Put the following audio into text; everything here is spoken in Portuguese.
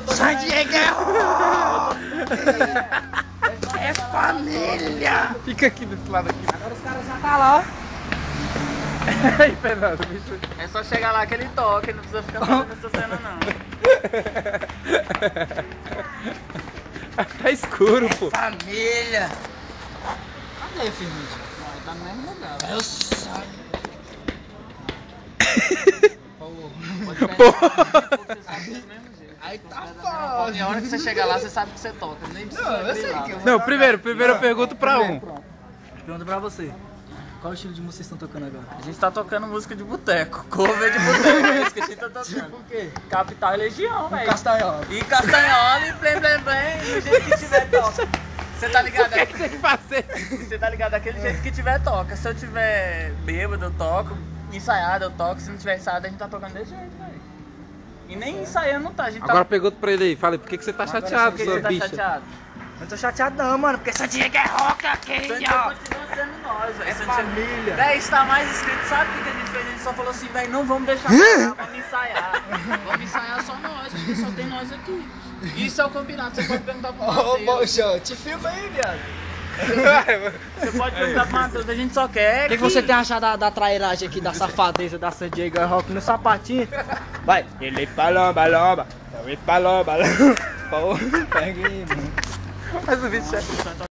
San Diego é família! Fica aqui desse lado aqui. Agora os caras já tá lá, ó. Aí, Fernando, bicho. É só chegar lá que ele toca, não precisa ficar fazendo essa cena não. Tá escuro, pô. Família! Cadê, Firmite? Não, tá no mesmo lugar. Eu sei. Pode pegar, Aí tá foda. E a hora que você chegar lá, você sabe que você toca. Nem precisa Não, eu abrir sei lá. que eu vou Não, tocar. primeiro eu pergunto pra um. Pergunta pra você. Qual estilo de música vocês estão tocando agora? A gente tá tocando música de boteco, cover de boteco, é isso que a gente tá tocando. Tipo o quê? Capital e Legião, velho. Castanhola. E Castanhola e blém blém blém, do jeito que tiver toca. Você tá ligado? O que é que tem que fazer? Você tá ligado? Daquele jeito que tiver toca. Se eu tiver bêbado, eu toco. Ensaiado, eu toco. Se não tiver ensaiado, a gente tá tocando desse jeito, velho. E nem ensaiando não tá, a gente Agora tá... pergunta pra ele aí, fala aí, por que você tá Agora, chateado, por que sua você tá bicha? chateado? Eu tô chateado não, mano, porque San Diego é rock aqui, Santiago ó. continua sendo nós, velho. É família. Véi, está mais escrito, sabe o que a gente fez? A gente só falou assim, velho, não vamos deixar tocar, vamos ensaiar. Vamos ensaiar só nós, porque só tem nós aqui. Isso é o combinado, você pode perguntar pro Ô, Matheus. Mochão, te filma aí, viado. Você pode perguntar pro Matheus, a gente só quer O que você tem achado da trairagem aqui, da safadeza da San Diego Rock no sapatinho? Vai! Ele falou, balomba, ele falou, balomba. Pô, pega aí, mano. Mas o bicho é...